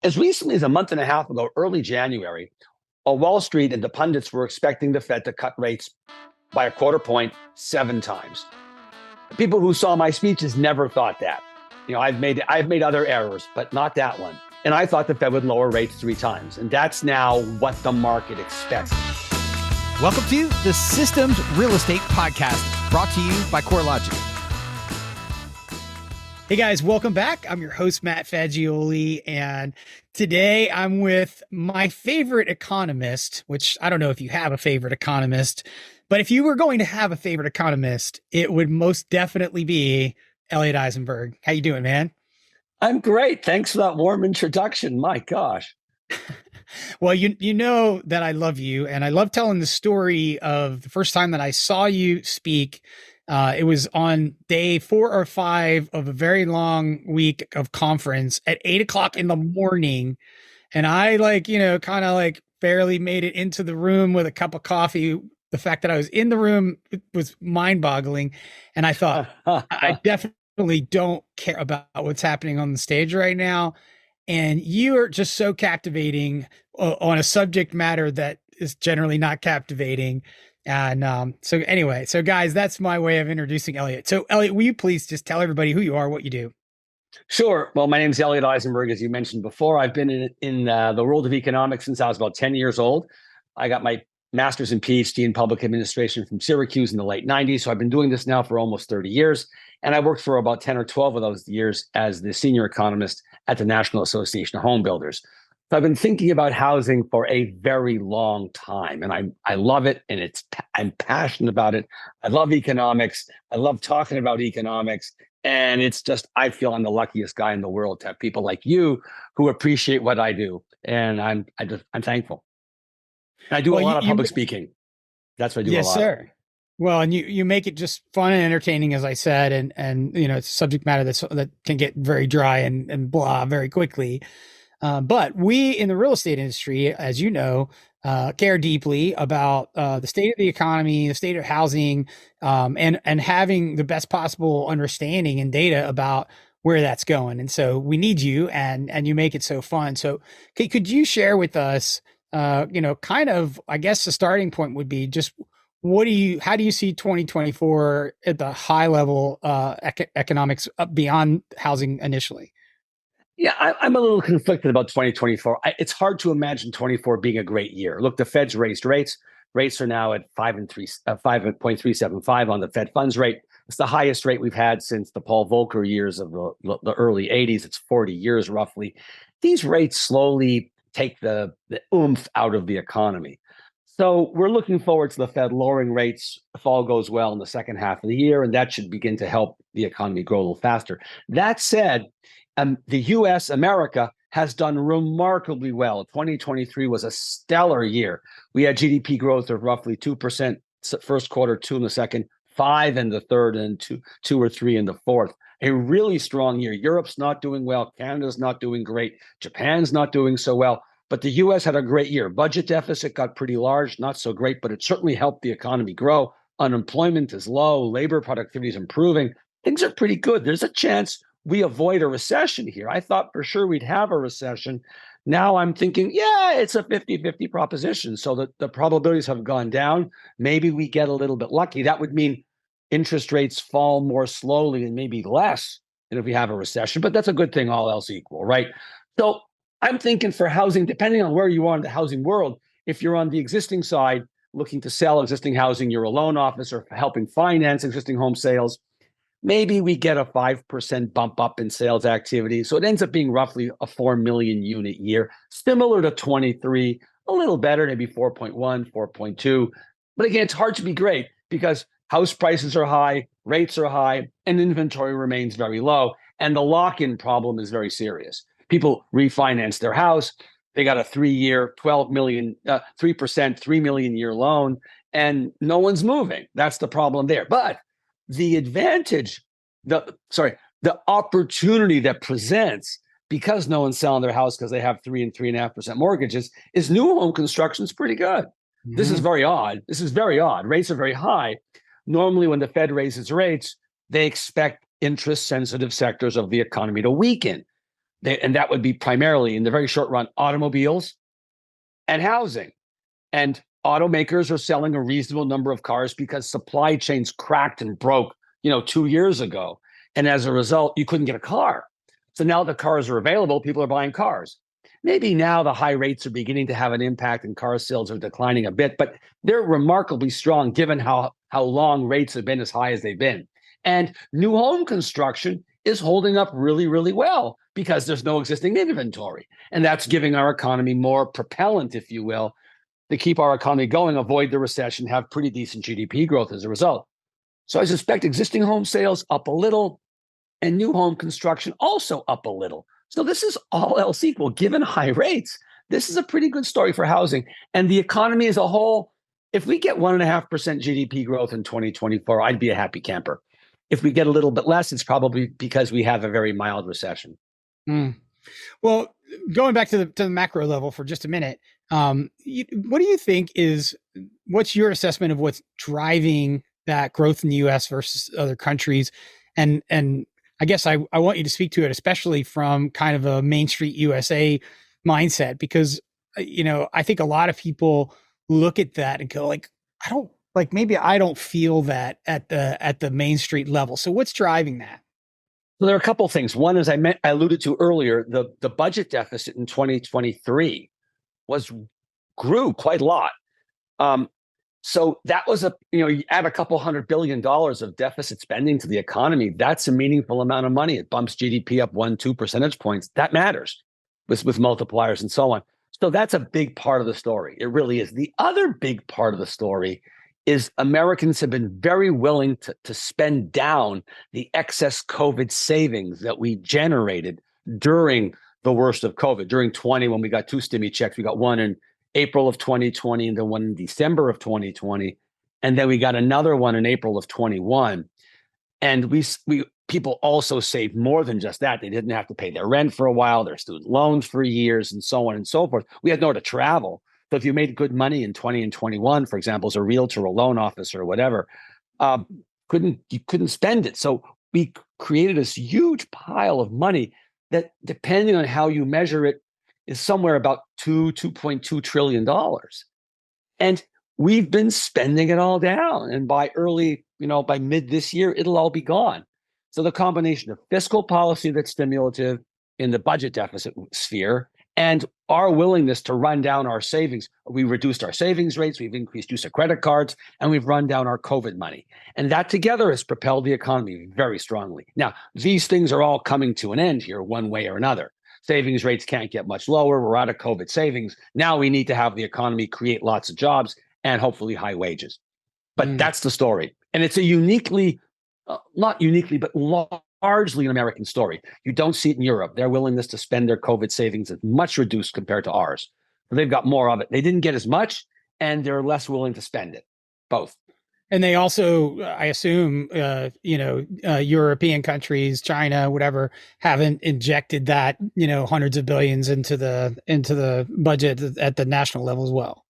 As recently as a month and a half ago, early January, Wall Street and the pundits were expecting the Fed to cut rates by a quarter point 7 times. People who saw my speeches never thought that. I've made other errors, but not that one. And I thought the Fed would lower rates 3 times. And that's now what the market expects. Welcome to the Systems Real Estate Podcast, brought to you by CoreLogic. Hey guys, welcome back. I'm your host, Matt Fagioli, and today I'm with my favorite economist, which I don't know if you have a favorite economist, but if you were going to have a favorite economist, it would most definitely be Elliot Eisenberg. How you doing, man? I'm great. Thanks for that warm introduction. My gosh. Well, you know that I love you, and I love telling the story of the first time that I saw you speak. It was on day 4 or 5 of a very long week of conference at 8 o'clock in the morning. And I kind of barely made it into the room with a cup of coffee. The fact that I was in the room was mind boggling. And I thought, I definitely don't care about what's happening on the stage right now. And you are just so captivating on a subject matter that is generally not captivating. And so guys, that's my way of introducing Elliot. So Elliot, will you please just tell everybody who you are, what you do? Sure. Well, my name is Elliot Eisenberg, as you mentioned before. I've been in the world of economics since I was about 10 years old. I got my master's and Ph.D. in public administration from Syracuse in the late 90s. So I've been doing this now for almost 30 years. And I worked for about 10 or 12 of those years as the senior economist at the National Association of Home Builders. So I've been thinking about housing for a very long time, and I love it, and I'm passionate about it. I love economics. I love talking about economics, and it's just I feel I'm the luckiest guy in the world to have people like you who appreciate what I do, and I'm thankful. And I do a lot of public speaking. That's what I do. Yes, a lot. Sir. Well, and you make it just fun and entertaining, as I said, and it's a subject matter that can get very dry and blah very quickly. But we in the real estate industry, as you know, care deeply about the state of the economy, the state of housing, and having the best possible understanding and data about where that's going. And so we need you, and you make it so fun. So could you share with us, kind of, I guess the starting point would be just how do you see 2024 at the high level economics beyond housing initially? Yeah, I'm a little conflicted about 2024. It's hard to imagine 24 being a great year. Look, the Fed's raised rates. Rates are now at 5.375 on the Fed funds rate. It's the highest rate we've had since the Paul Volcker years of the early 80s. It's 40 years roughly. These rates slowly take the oomph out of the economy. So we're looking forward to the Fed lowering rates if all goes well in the second half of the year, and that should begin to help the economy grow a little faster. That said, the U.S., America, has done remarkably well. 2023 was a stellar year. We had GDP growth of roughly 2% first quarter, 2% in the second, 5% in the third, and 2 or 3% in the fourth. A really strong year. Europe's not doing well. Canada's not doing great. Japan's not doing so well. But the U.S. had a great year. Budget deficit got pretty large, not so great, but it certainly helped the economy grow. Unemployment is low. Labor productivity is improving. Things are pretty good. There's a chance we avoid a recession here. I thought for sure we'd have a recession. Now I'm thinking, yeah, it's a 50-50 proposition. So the probabilities have gone down. Maybe we get a little bit lucky. That would mean interest rates fall more slowly and maybe less than if we have a recession. But that's a good thing, all else equal, right? So I'm thinking for housing, depending on where you are in the housing world, if you're on the existing side, looking to sell existing housing, you're a loan officer helping finance existing home sales, maybe we get a 5% bump up in sales activity. So it ends up being roughly a 4 million unit year, similar to 23, a little better, maybe 4.1, 4.2. But again, it's hard to be great because house prices are high, rates are high, and inventory remains very low. And the lock-in problem is very serious. People refinance their house. They got a 3-year, 3%, 3 million year loan, and no one's moving. That's the problem there. But the advantage, the opportunity that presents because no one's selling their house because they have 3 and 3.5% mortgages is new home construction is pretty good. Mm-hmm. This is very odd. Rates are very high. Normally, when the Fed raises rates, they expect interest-sensitive sectors of the economy to weaken. And that would be primarily in the very short run, automobiles and housing. And automakers are selling a reasonable number of cars because supply chains cracked and broke, 2 years ago. And as a result, you couldn't get a car. So now the cars are available, people are buying cars. Maybe now the high rates are beginning to have an impact and car sales are declining a bit, but they're remarkably strong given how long rates have been as high as they've been. And new home construction is holding up really, really well because there's no existing inventory. And that's giving our economy more propellant, if you will, to keep our economy going, avoid the recession, have pretty decent GDP growth as a result. So I suspect existing home sales up a little and new home construction also up a little. So this is all else equal. Given high rates, this is a pretty good story for housing. And the economy as a whole, if we get 1.5% GDP growth in 2024, I'd be a happy camper. If we get a little bit less, it's probably because we have a very mild recession. Well, going back to the macro level for just a minute, what do you think what's your assessment of what's driving that growth in the U.S. versus other countries? And I guess I want you to speak to it, especially from kind of a Main Street USA mindset, because, I think a lot of people look at that and go maybe I don't feel that at the Main Street level. So what's driving that? So there are a couple of things. One, as I alluded to earlier, the budget deficit in 2023 grew quite a lot. So that was you add a couple $100 billion of deficit spending to the economy. That's a meaningful amount of money. It bumps GDP up 1-2 percentage points. That matters with multipliers and so on. So that's a big part of the story. It really is. The other big part of the story is Americans have been very willing to spend down the excess COVID savings that we generated during the worst of COVID. During 20, when we got 2 stimmy checks, we got one in April of 2020 and then one in December of 2020. And then we got another one in April of 21. And people also saved more than just that. They didn't have to pay their rent for a while, their student loans for years, and so on and so forth. We had nowhere to travel. So if you made good money in 20 and 21, for example, as a realtor, a loan officer, or whatever, you couldn't spend it. So we created this huge pile of money that, depending on how you measure it, is somewhere about $2.2 trillion. And we've been spending it all down. And by mid this year, it'll all be gone. So the combination of fiscal policy that's stimulative in the budget deficit sphere and our willingness to run down our savings. We reduced our savings rates, we've increased use of credit cards, and we've run down our COVID money. And that together has propelled the economy very strongly. Now, these things are all coming to an end here one way or another. Savings rates can't get much lower. We're out of COVID savings. Now we need to have the economy create lots of jobs and hopefully high wages. But that's the story. And it's a not uniquely, but largely an American story. You don't see it in Europe. Their willingness to spend their COVID savings is much reduced compared to ours. So they've got more of it. They didn't get as much, and they're less willing to spend it. Both. And they also, I assume, European countries, China, whatever, haven't injected that, hundreds of billions into the budget at the national level as well.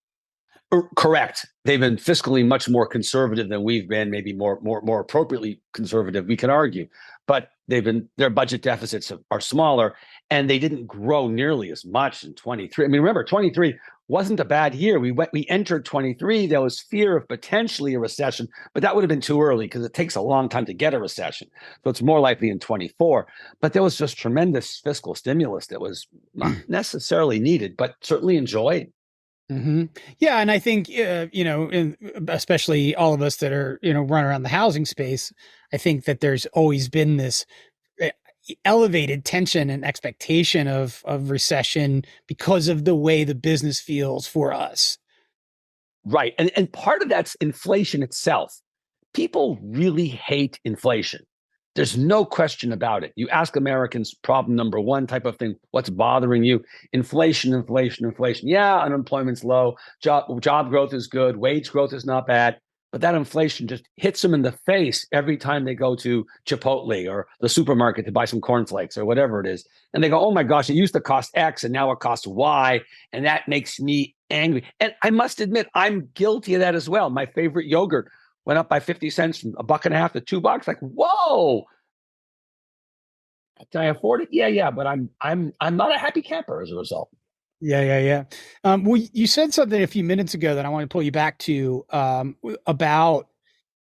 Correct. They've been fiscally much more conservative than we've been, maybe more appropriately conservative, we can argue. But their budget deficits are smaller, and they didn't grow nearly as much in 23. I mean, remember, 23 wasn't a bad year. We entered 23. There was fear of potentially a recession, but that would have been too early because it takes a long time to get a recession. So it's more likely in 24. But there was just tremendous fiscal stimulus that was not necessarily needed, but certainly enjoyed. Mm-hmm. Yeah. And I think, especially all of us that are, run around the housing space, I think that there's always been this elevated tension and expectation of recession because of the way the business feels for us. Right. And part of that's inflation itself. People really hate inflation. There's no question about it. You ask Americans, problem number one type of thing, what's bothering you? Inflation. Yeah, unemployment's low. Job growth is good. Wage growth is not bad. But that inflation just hits them in the face every time they go to Chipotle or the supermarket to buy some cornflakes or whatever it is. And they go, oh my gosh, it used to cost X and now it costs Y. And that makes me angry. And I must admit, I'm guilty of that as well. My favorite yogurt went up by 50 cents from $1.50 to $2. Like, whoa. Can I afford it? Yeah, but I'm not a happy camper as a result. Yeah. Well, you said something a few minutes ago that I want to pull you back to about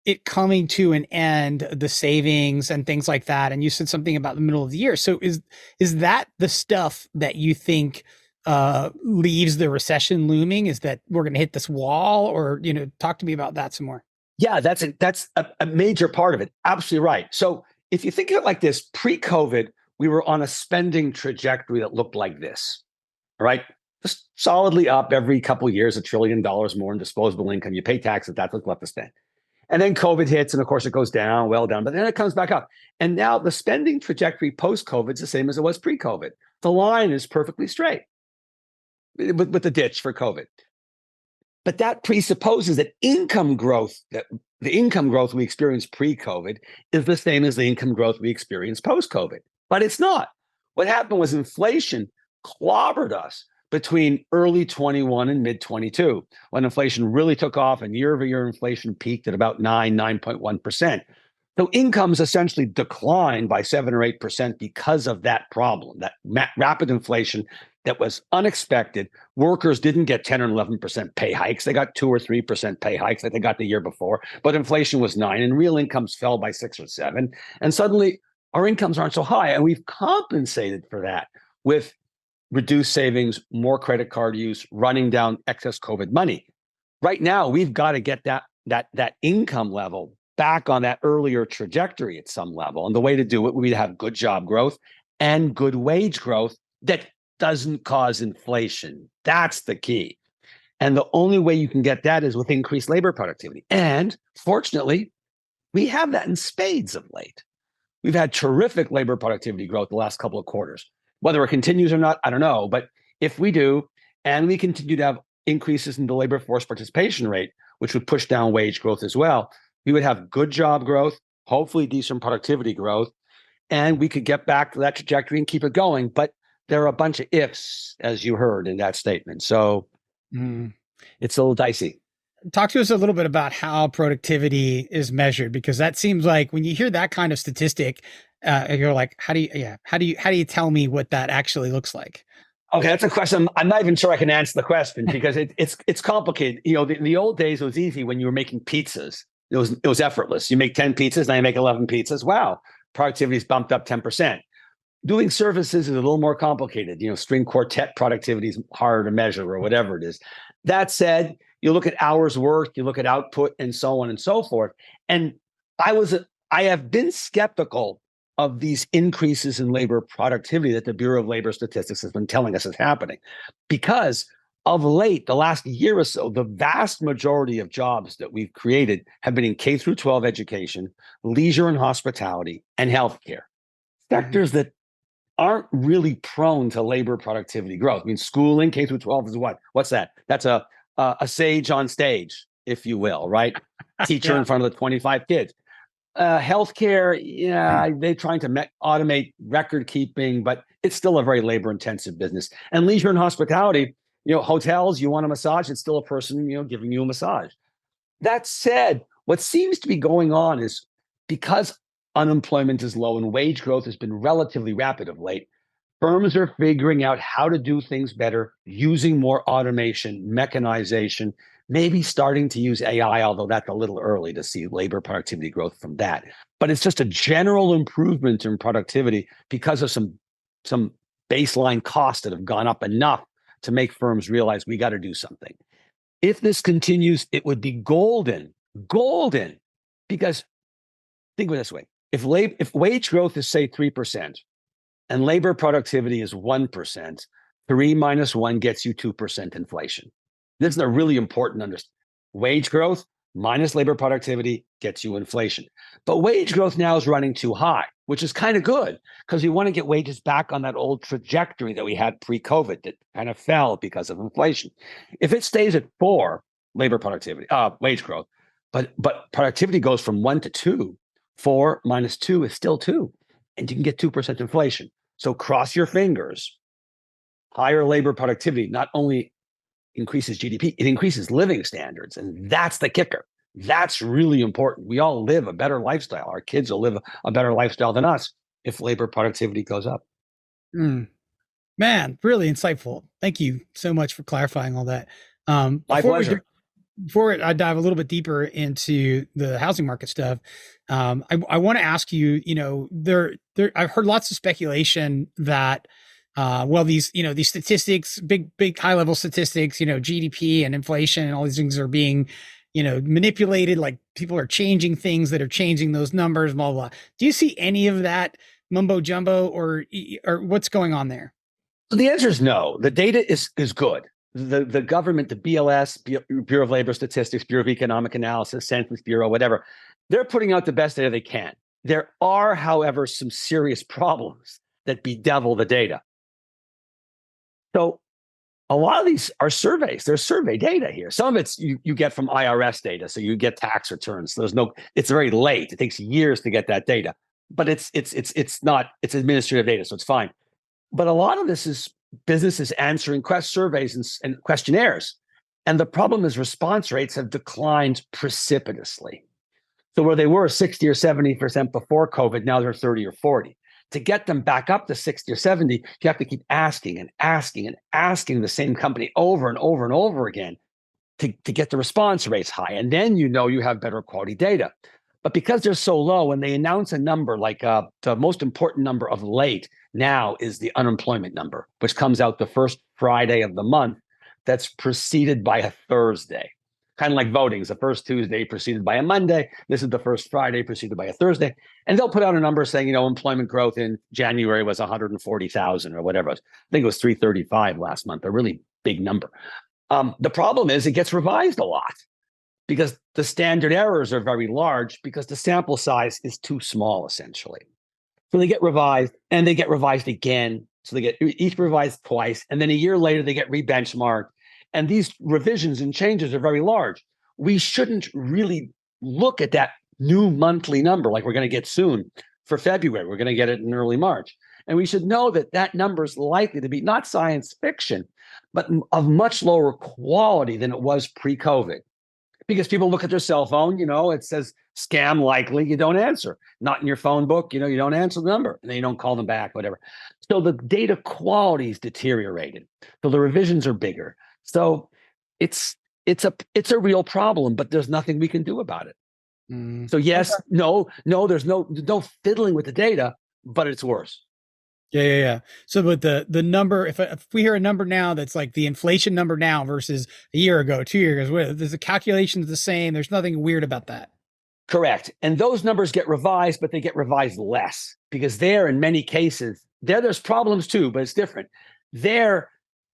it coming to an end, the savings and things like that. And you said something about the middle of the year. So is that the stuff that you think leaves the recession looming? Is that we're going to hit this wall, or talk to me about that some more? Yeah, that's a major part of it. Absolutely right. So if you think of it like this, pre-COVID, we were on a spending trajectory that looked like this, right? Just solidly up every couple of years, $1 trillion more in disposable income. You pay taxes, that's what's left to spend. And then COVID hits, and of course it goes down, well down, but then it comes back up. And now the spending trajectory post-COVID is the same as it was pre-COVID. The line is perfectly straight with the ditch for COVID. But that presupposes that the income growth we experienced pre-COVID is the same as the income growth we experienced post-COVID. But it's not. What happened was inflation clobbered us between early 21 and mid 22, when inflation really took off and year-over-year inflation peaked at about 9.1%. So incomes essentially declined by 7 or 8% because of that problem, that rapid inflation that was unexpected. Workers didn't get 10 or 11% pay hikes. They got 2 or 3% pay hikes that they got the year before, but inflation was 9 and real incomes fell by 6 or 7. And suddenly our incomes aren't so high. And we've compensated for that with reduced savings, more credit card use, running down excess COVID money. Right now, we've got to get that income level back on that earlier trajectory at some level. And the way to do it would be to have good job growth and good wage growth that doesn't cause inflation. That's the key. And the only way you can get that is with increased labor productivity. And fortunately, we have that in spades of late. We've had terrific labor productivity growth the last couple of quarters. Whether it continues or not, I don't know. But if we do, and we continue to have increases in the labor force participation rate, which would push down wage growth as well, we would have good job growth, hopefully decent productivity growth, and we could get back to that trajectory and keep it going. But there are a bunch of ifs, as you heard in that statement. So it's a little dicey. Talk to us a little bit about how productivity is measured, because that seems like when you hear that kind of statistic, you're like, how do you tell me what that actually looks like? Okay, that's a question. I'm not even sure I can answer the question because it's complicated. In the old days, it was easy when you were making pizzas. It was effortless. You make 10 pizzas, now you make 11 pizzas. Wow, productivity's bumped up 10%. Doing services is a little more complicated. String quartet productivity is harder to measure or whatever it is. That said, you look at hours worked, you look at output, and so on and so forth. And I have been skeptical of these increases in labor productivity that the Bureau of Labor Statistics has been telling us is happening, because of late, the last year or so, the vast majority of jobs that we've created have been in K through 12 education, leisure and hospitality, and healthcare. Sectors that aren't really prone to labor productivity growth. I mean, schooling, K through 12 is what? What's that? That's a sage on stage, if you will, right? Teacher in front of the 25 kids. Healthcare, they're trying to automate record keeping, but it's still a very labor intensive business. And leisure and hospitality, hotels, you want a massage, it's still a person, giving you a massage. That said, what seems to be going on is because unemployment is low and wage growth has been relatively rapid of late, firms are figuring out how to do things better, using more automation, mechanization, maybe starting to use AI, although that's a little early to see labor productivity growth from that. But it's just a general improvement in productivity because of some baseline costs that have gone up enough to make firms realize we got to do something. If this continues, it would be golden, because think of it this way. If wage growth is, say, 3% and labor productivity is 1%, 3 minus 1 gets you 2% inflation. This is a really important understanding. Wage growth minus labor productivity gets you inflation. But wage growth now is running too high, which is kind of good because we want to get wages back on that old trajectory that we had pre-COVID that kind of fell because of inflation. If it stays at 4, labor productivity, wage growth, but productivity goes from 1 to 2, 4 minus 2 is still 2, and you can get 2% inflation. So cross your fingers. Higher labor productivity not only increases GDP, it increases living standards. And that's the kicker. That's really important. We all live a better lifestyle. Our kids will live a better lifestyle than us. if labor productivity goes up. Mm. Man, really insightful. Thank you so much for clarifying all that. My pleasure. Before I dive a little bit deeper into the housing market stuff, I want to ask you, I've heard lots of speculation that, these statistics, big high level statistics, GDP and inflation and all these things are being, manipulated. Like people are changing things that are changing those numbers, blah, blah, blah. Do you see any of that mumbo jumbo or what's going on there? So the answer is no. The data is good. The government, the BLS, Bureau of Labor Statistics, Bureau of Economic Analysis, Census Bureau, whatever, they're putting out the best data they can. There are, however, some serious problems that bedevil the data. So a lot of these are surveys. There's survey data here. Some of it's you get from IRS data, so you get tax returns. It's very late. It takes years to get that data, but it's administrative data, so it's fine. But a lot of this is businesses answering surveys and questionnaires. And the problem is response rates have declined precipitously. So where they were 60 or 70% before COVID, now they're 30 or 40. To get them back up to 60 or 70, you have to keep asking and asking and asking the same company over and over and over again to get the response rates high. And then you have better quality data. But because they're so low, when they announce a number like the most important number of late now is the unemployment number, which comes out the first Friday of the month, that's preceded by a Thursday. Kind of like voting is the first Tuesday preceded by a Monday. This is the first Friday preceded by a Thursday. And they'll put out a number saying, employment growth in January was 140,000 or whatever it was. I think it was 335 last month, a really big number. The problem is it gets revised a lot, because the standard errors are very large because the sample size is too small, essentially. So they get revised and they get revised again. So they get each revised twice. And then a year later, they get rebenchmarked. And these revisions and changes are very large. We shouldn't really look at that new monthly number like we're going to get soon for February. We're going to get it in early March. And we should know that that number is likely to be not science fiction, but of much lower quality than it was pre-COVID. Because people look at their cell phone, it says scam likely, you don't answer. Not in your phone book, you don't answer the number, and then you don't call them back, whatever. So the data quality is deteriorated. So the revisions are bigger. So it's a real problem, but there's nothing we can do about it. So yes, okay. No, there's no fiddling with the data, but it's worse. Yeah. So, but the number, if we hear a number now that's like the inflation number now versus a year ago, 2 years ago, the calculation's the same. There's nothing weird about that. Correct. And those numbers get revised, but they get revised less because in many cases, there's problems too, but it's different.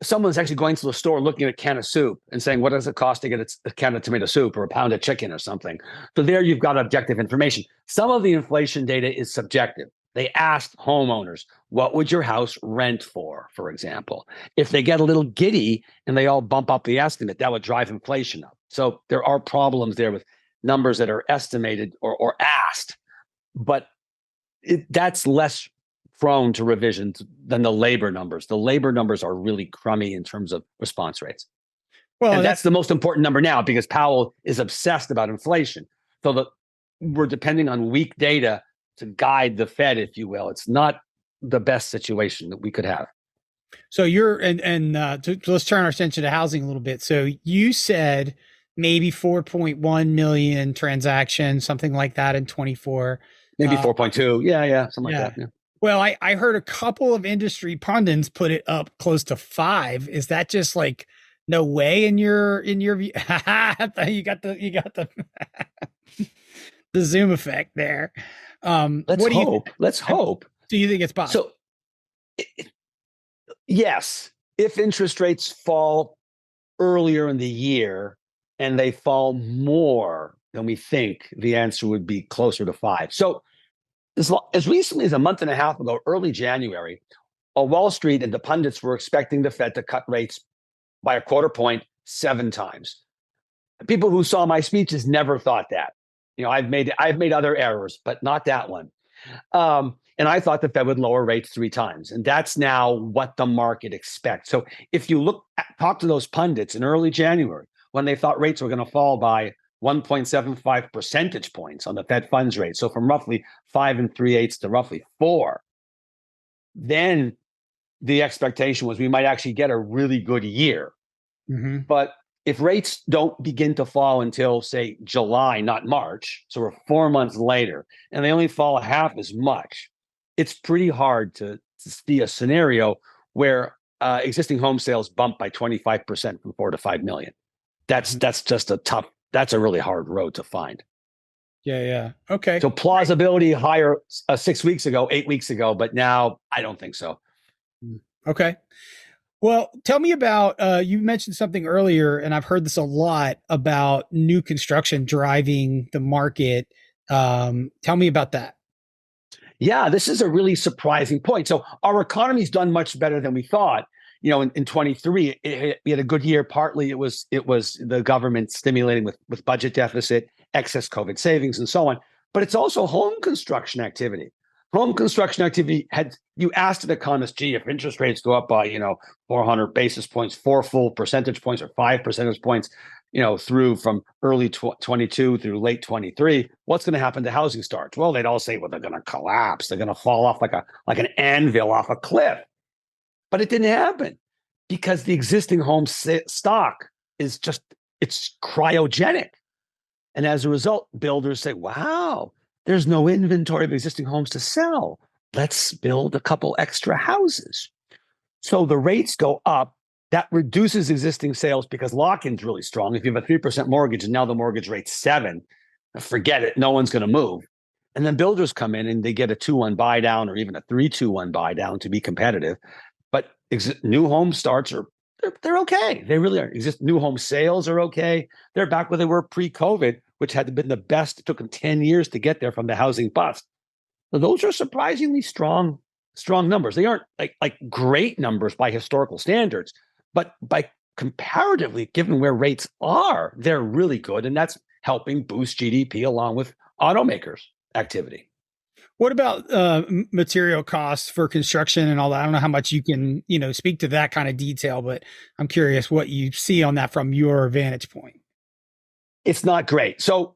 Someone's actually going to the store looking at a can of soup and saying, what does it cost to get a can of tomato soup or a pound of chicken or something? So there you've got objective information. Some of the inflation data is subjective. They asked homeowners, what would your house rent for example? If they get a little giddy and they all bump up the estimate, that would drive inflation up. So there are problems there with numbers that are estimated or asked, but that's less prone to revisions than the labor numbers. The labor numbers are really crummy in terms of response rates. Well, and that's the most important number now because Powell is obsessed about inflation. So we're depending on weak data to guide the Fed, if you will. It's not the best situation that we could have. So let's turn our attention to housing a little bit. So you said maybe 4.1 million transactions, something like that in 24. Maybe 4.2. Yeah, something like that. Yeah. Well, I heard a couple of industry pundits put it up close to 5. Is that just like no way in your view? You got the the Zoom effect there. Let's hope. Do you think it's possible? So, yes, if interest rates fall earlier in the year and they fall more than we think, the answer would be closer to 5. So, as recently as a month and a half ago, early January, Wall Street and the pundits were expecting the Fed to cut rates by a quarter point 7 times. People who saw my speeches never thought that. I've made other errors, but not that one. And I thought the Fed would lower rates 3 times. And that's now what the market expects. So if you talk to those pundits in early January, when they thought rates were going to fall by 1.75 percentage points on the Fed funds rate. So from roughly 5 3/8 to roughly 4. Then the expectation was we might actually get a really good year. Mm-hmm. But if rates don't begin to fall until, say, July, not March, so we're 4 months later, and they only fall half as much, it's pretty hard to see a scenario where existing home sales bump by 25% from 4 to 5 million. That's just that's a really hard road to find. Yeah. Okay. So plausibility higher 6 weeks ago, 8 weeks ago, but now I don't think so. Okay. Well, tell me about, you mentioned something earlier, and I've heard this a lot about new construction driving the market. Tell me about that. Yeah, this is a really surprising point. So our economy's done much better than we thought. In 23, we had a good year. Partly it was the government stimulating with budget deficit, excess COVID savings, and so on. But it's also home construction activity. Home construction activity you asked an economist, gee, if interest rates go up by 400 basis points, 4 full percentage points or 5 percentage points, through from early 22 through late 23, what's going to happen to housing starts? Well, they'd all say, well, they're going to collapse. They're going to fall off like an anvil off a cliff. But it didn't happen because the existing home stock is it's cryogenic. And as a result, builders say, wow, there's no inventory of existing homes to sell. Let's build a couple extra houses. So the rates go up. That reduces existing sales because lock-in's really strong. If you have a 3% mortgage and now the mortgage rate's 7, forget it. No one's going to move. And then builders come in and they get a 2-1 buy down or even a 3-2-1 buy down to be competitive. But new home starts they're okay. They really are. New home sales are okay. They're back where they were pre-COVID, which had been the best. It took them 10 years to get there from the housing bust. So those are surprisingly strong numbers. They aren't like great numbers by historical standards, but by comparatively, given where rates are, they're really good. And that's helping boost GDP along with automakers activity. What about material costs for construction and all that? I don't know how much you can, speak to that kind of detail, but I'm curious what you see on that from your vantage point. It's not great. So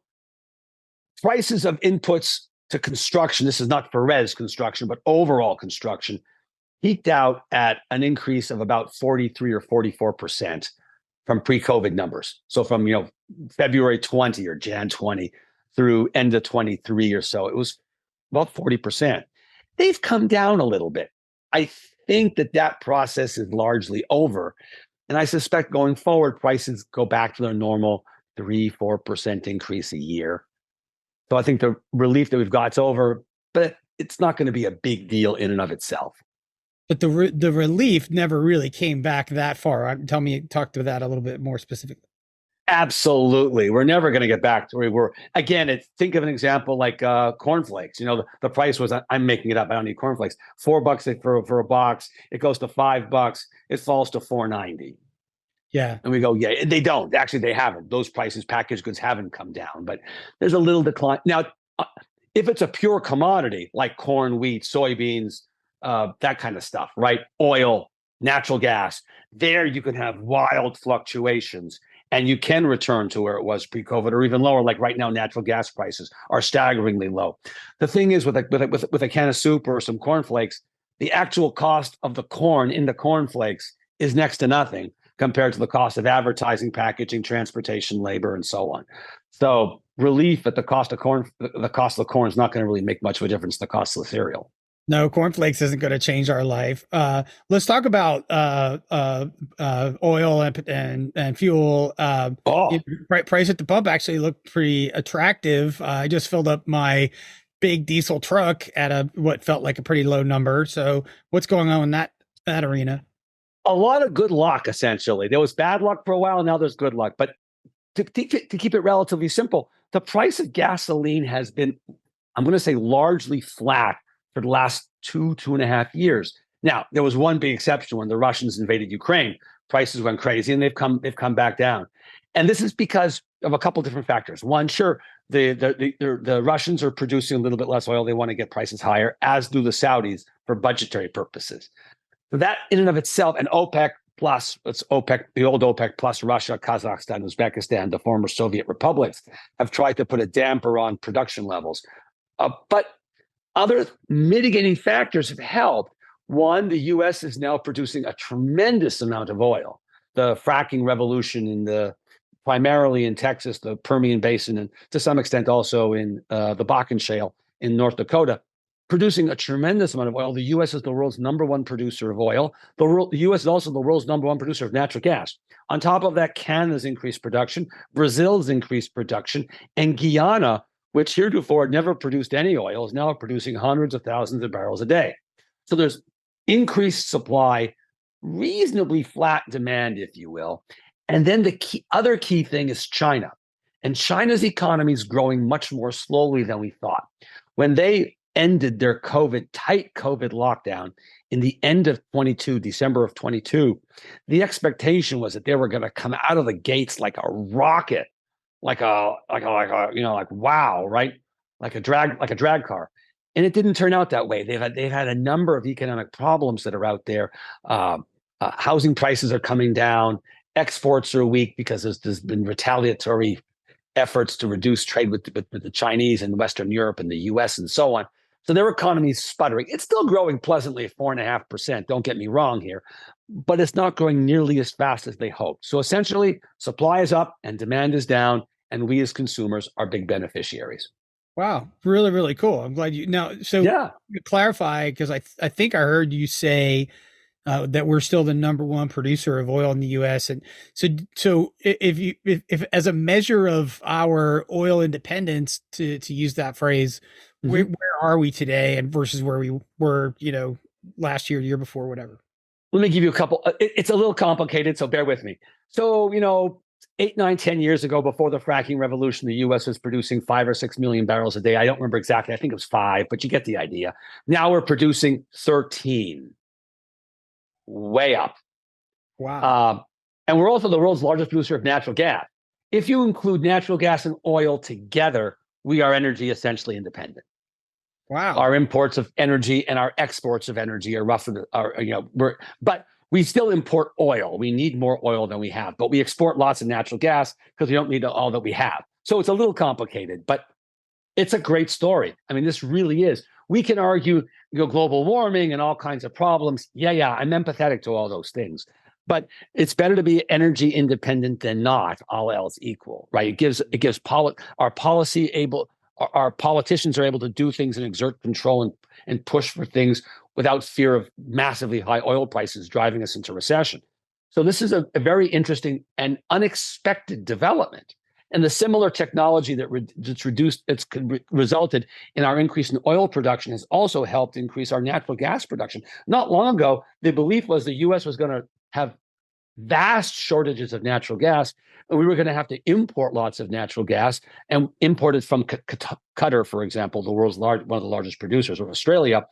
prices of inputs to construction, this is not for res construction, but overall construction, peaked out at an increase of about 43 or 44% from pre-COVID numbers. So from, February 20 or Jan 20 through end of 23 or so, it was about 40%. They've come down a little bit. I think that process is largely over. And I suspect going forward, prices go back to their normal 3-4% increase a year. So I think the relief that we've got is over, but it's not going to be a big deal in and of itself. But the relief never really came back that far. Talk to that a little bit more specifically. Absolutely. We're never going to get back to where we were. Again, think of an example like cornflakes. The price was, I'm making it up, I don't need cornflakes, $4 for a box. It goes to $5. It falls to $4.90. Yeah. And we go, yeah, they don't. Actually, they haven't. Those prices, packaged goods haven't come down, but there's a little decline. Now, if it's a pure commodity like corn, wheat, soybeans, that kind of stuff, right? Oil, natural gas, there you can have wild fluctuations and you can return to where it was pre-COVID or even lower. Like right now, natural gas prices are staggeringly low. The thing is with a can of soup or some cornflakes, the actual cost of the corn in the cornflakes is next to nothing compared to the cost of advertising, packaging, transportation, labor, and so on. So relief at the cost of corn is not going to really make much of a difference to the cost of the cereal. No, cornflakes isn't going to change our life. Let's talk about oil and fuel. Price at the pump actually looked pretty attractive. I just filled up my big diesel truck at what felt like a pretty low number. So what's going on in that arena? A lot of good luck, essentially. There was bad luck for a while, and now there's good luck. But to keep it relatively simple, the price of gasoline has been, I'm going to say, largely flat for the last 2.5 years. Now, there was one big exception when the Russians invaded Ukraine. Prices went crazy, and they've come back down. And this is because of a couple different factors. One, sure, the Russians are producing a little bit less oil. They want to get prices higher, as do the Saudis for budgetary purposes. So that in and of itself, and OPEC plus, it's OPEC, the old OPEC plus Russia, Kazakhstan, Uzbekistan, the former Soviet republics have tried to put a damper on production levels. But other mitigating factors have helped. One, the U.S. is now producing a tremendous amount of oil. The fracking revolution primarily in Texas, the Permian Basin, and to some extent also in the Bakken Shale in North Dakota, producing a tremendous amount of oil. The U.S. is the world's number one producer of oil. The U.S. is also the world's number one producer of natural gas. On top of that, Canada's increased production, Brazil's increased production, and Guyana, which heretofore never produced any oil, is now producing hundreds of thousands of barrels a day. So there's increased supply, reasonably flat demand, if you will. And then the other key thing is China. And China's economy is growing much more slowly than we thought. When they ended their tight COVID lockdown in the end of 22, December of 22, the expectation was that they were going to come out of the gates like a rocket, like wow, right? Like a drag car. And it didn't turn out that way. They've had a number of economic problems that are out there. Housing prices are coming down. Exports are weak because there's been retaliatory efforts to reduce trade with the Chinese and Western Europe and the US and so on. So their economy is sputtering. It's still growing pleasantly at 4.5%. Don't get me wrong here, but it's not growing nearly as fast as they hoped. So essentially, supply is up and demand is down, and we as consumers are big beneficiaries. Wow. Really, really cool. I'm glad to clarify, because I think I heard you say that we're still the number one producer of oil in the U.S. And so if as a measure of our oil independence, to use that phrase, where are we today and versus where we were, last year, the year before, whatever? Let me give you a couple. It's a little complicated, so bear with me. So, 8, 9, 10 years ago, before the fracking revolution, the U.S. was producing 5 or 6 million barrels a day. I don't remember exactly. I think it was 5, but you get the idea. Now we're producing 13. Way up. Wow. And we're also the world's largest producer of natural gas. If you include natural gas and oil together, we are energy essentially independent. Wow. Our imports of energy and our exports of energy are roughly, but we still import oil. We need more oil than we have, but we export lots of natural gas because we don't need all that we have. So it's a little complicated, but it's a great story. I mean, this really is. We can argue, global warming and all kinds of problems. Yeah, I'm empathetic to all those things. But it's better to be energy independent than not, all else equal, right? It gives our politicians are able to do things and exert control and push for things without fear of massively high oil prices driving us into recession. So this is a very interesting and unexpected development. And the similar technology that's resulted in our increase in oil production has also helped increase our natural gas production. Not long ago, the belief was the U.S. was going to have vast shortages of natural gas, and we were going to have to import lots of natural gas and import it from Qatar, for example, one of the largest producers, or Australia,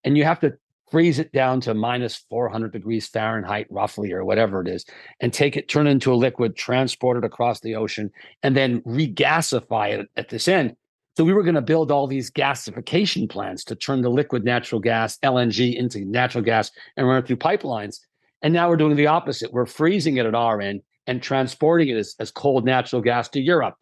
and you have to freeze it down to minus 400 degrees Fahrenheit, roughly, or whatever it is, and turn it into a liquid, transport it across the ocean, and then regasify it at this end. So we were going to build all these gasification plants to turn the liquid natural gas, LNG, into natural gas and run it through pipelines. And now we're doing the opposite. We're freezing it at our end and transporting it as cold natural gas to Europe.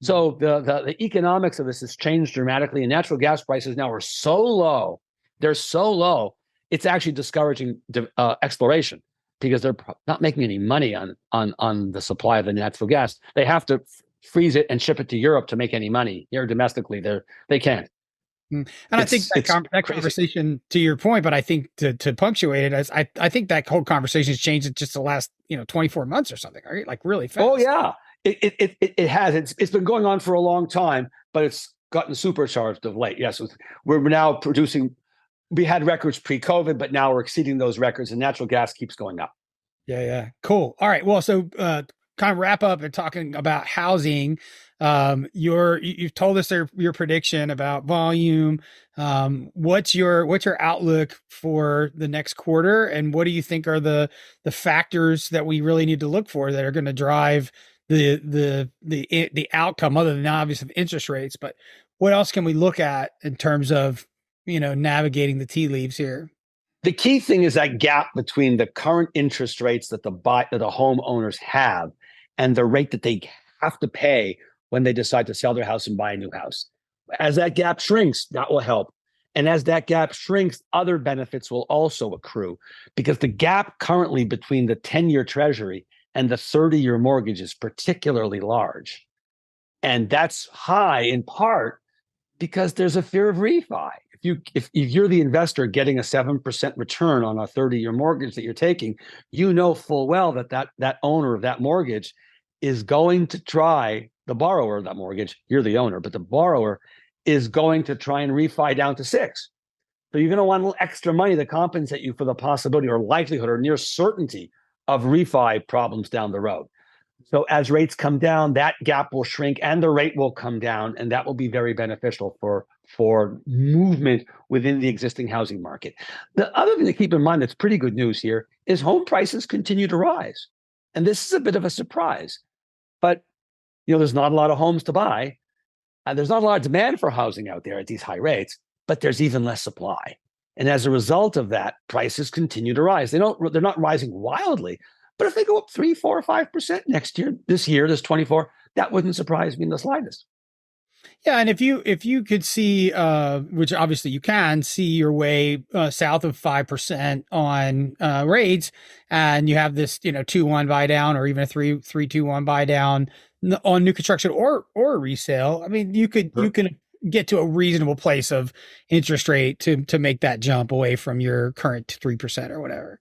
So the economics of this has changed dramatically, and natural gas prices now are so low. They're so low, it's actually discouraging exploration because they're not making any money on the supply of the natural gas. They have to freeze it and ship it to Europe to make any money. Here domestically, they can't. And I think that conversation, to your point, but I think to punctuate it, I think that whole conversation has changed in just the last 24 months or something, right? Like really fast. Oh yeah, it has. It's been going on for a long time, but it's gotten supercharged of late. Yes, we're now producing. We had records pre-COVID, but now we're exceeding those records, and natural gas keeps going up. Yeah, cool. All right, well, so kind of wrap up and talking about housing. You've told us your prediction about volume. What's your outlook for the next quarter, and what do you think are the factors that we really need to look for that are going to drive the outcome, other than obviously interest rates? But what else can we look at in terms of navigating the tea leaves here? The key thing is that gap between the current interest rates that the homeowners have and the rate that they have to pay when they decide to sell their house and buy a new house. As that gap shrinks, that will help. And as that gap shrinks, other benefits will also accrue, because the gap currently between the 10-year treasury and the 30-year mortgage is particularly large. And that's high in part because there's a fear of refi. If you're the investor getting a 7% return on a 30-year mortgage that you're taking, you know full well that owner of that mortgage is going to try, the borrower of that mortgage, you're the owner, but the borrower is going to try and refi down to 6. So you're going to want a little extra money to compensate you for the possibility or likelihood or near certainty of refi problems down the road. So as rates come down, that gap will shrink and the rate will come down, and that will be very beneficial for movement within the existing housing market. The other thing to keep in mind that's pretty good news here is home prices continue to rise. And this is a bit of a surprise. But there's not a lot of homes to buy. There's not a lot of demand for housing out there at these high rates, but there's even less supply. And as a result of that, prices continue to rise. They're not rising wildly, but if they go up 3, 4, or 5% this year, this 24, that wouldn't surprise me in the slightest. Yeah, and if you could see, which obviously you can see your way south of 5% on rates, and you have this 2-1 buy down, or even a 3-2-1 buy down on new construction or resale. I mean, you can get to a reasonable place of interest rate to make that jump away from your current 3% or whatever.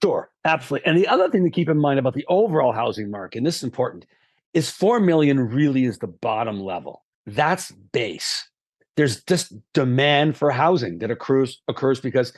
Sure, absolutely. And the other thing to keep in mind about the overall housing market, and this is important, is 4 million really is the bottom level. That's base. There's just demand for housing that occurs because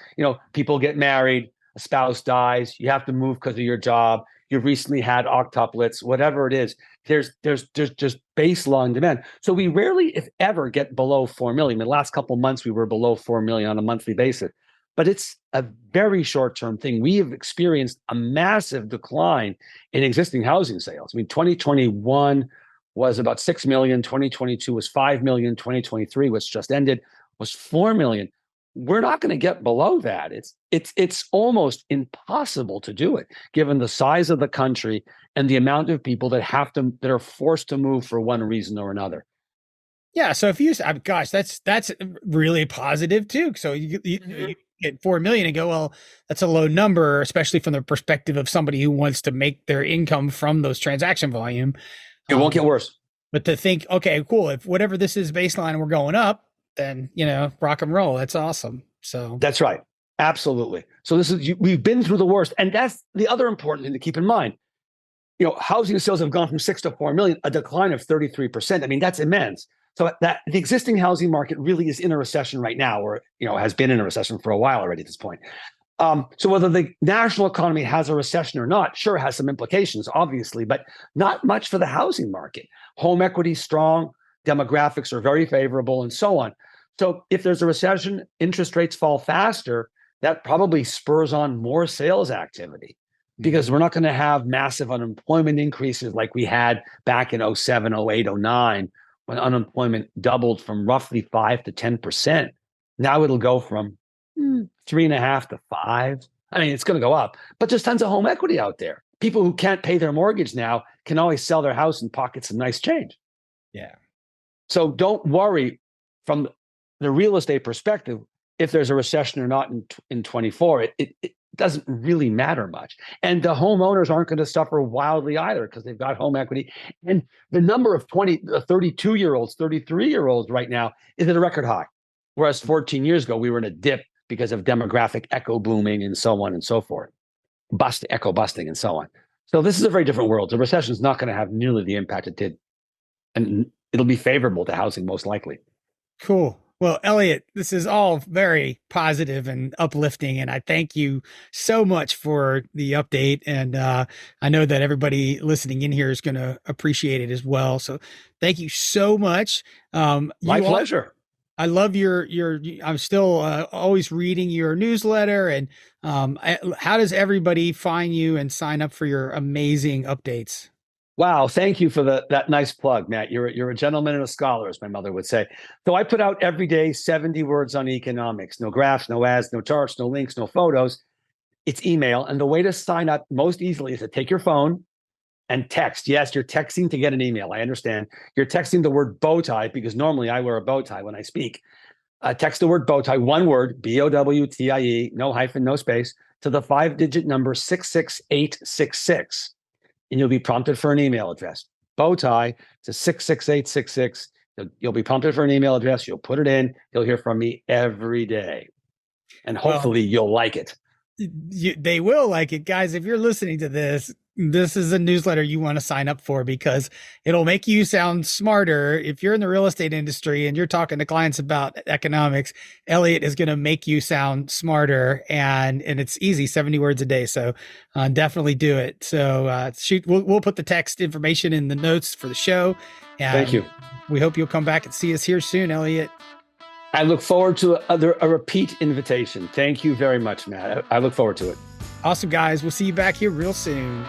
people get married, a spouse dies, you have to move because of your job, you've recently had octuplets, whatever it is. There's just baseline demand. So we rarely, if ever, get below 4 million. In the last couple of months, we were below 4 million on a monthly basis. But it's a very short-term thing. We have experienced a massive decline in existing housing sales. I mean, 2021 was about 6 million, 2022 was 5 million, 2023, which just ended, was 4 million. We're not going to get below that. It's almost impossible to do it, given the size of the country and the amount of people that are forced to move for one reason or another. Yeah, so if you, gosh, that's really positive too. So you get 4 million and go, well, that's a low number, especially from the perspective of somebody who wants to make their income from those transaction volume. It won't get worse. But to think, okay, cool, if whatever this is baseline and we're going up, then rock and roll. That's awesome. So that's right. Absolutely. So we've been through the worst. And that's the other important thing to keep in mind. Housing sales have gone from 6 to 4 million, a decline of 33%. I mean, that's immense. So that the existing housing market really is in a recession right now, or has been in a recession for a while already at this point. So whether the national economy has a recession or not, sure, has some implications, obviously, but not much for the housing market. Home equity is strong, demographics are very favorable, and so on. So if there's a recession, interest rates fall faster, that probably spurs on more sales activity, because we're not going to have massive unemployment increases like we had back in 07, 08, 09, when unemployment doubled from roughly 5 to 10%. Now it'll go from 3.5 to 5. I mean, it's going to go up, but there's tons of home equity out there. People who can't pay their mortgage now can always sell their house and pocket some nice change. Yeah. So don't worry from the real estate perspective if there's a recession or not in 24. It doesn't really matter much. And the homeowners aren't going to suffer wildly either, because they've got home equity. And the number of 32-year-olds, 33-year-olds right now is at a record high. Whereas 14 years ago, we were in a dip because of demographic echo booming and so on and so forth, echo busting and so on. So this is a very different world. The recession is not going to have nearly the impact it did. And it'll be favorable to housing, most likely. Cool. Well, Elliot, this is all very positive and uplifting, and I thank you so much for the update. And I know that everybody listening in here is going to appreciate it as well. So thank you so much. My pleasure. I love I'm still always reading your newsletter. And how does everybody find you and sign up for your amazing updates? Wow, thank you for that nice plug, Matt. You're a gentleman and a scholar, as my mother would say. So I put out every day 70 words on economics. No graphs, no ads, no charts, no links, no photos. It's email. And the way to sign up most easily is to take your phone and text. Yes, you're texting to get an email. I understand. You're texting the word bow tie because normally I wear a bow tie when I speak. Text the word bow tie, one word, BOWTIE, no hyphen, no space, to the 5-digit number 66866. And you'll be prompted for an email address. Bow tie to 66866. You'll be prompted for an email address. You'll put it in. You'll hear from me every day. And hopefully you'll like it. They will like it. Guys, if you're listening to this, this is a newsletter you want to sign up for because it'll make you sound smarter. If you're in the real estate industry and you're talking to clients about economics, Elliot is going to make you sound smarter, and it's easy, 70 words a day. So definitely do it. So we'll put the text information in the notes for the show. And thank you. We hope you'll come back and see us here soon, Elliot. I look forward to a repeat invitation. Thank you very much, Matt. I look forward to it. Awesome, guys. We'll see you back here real soon.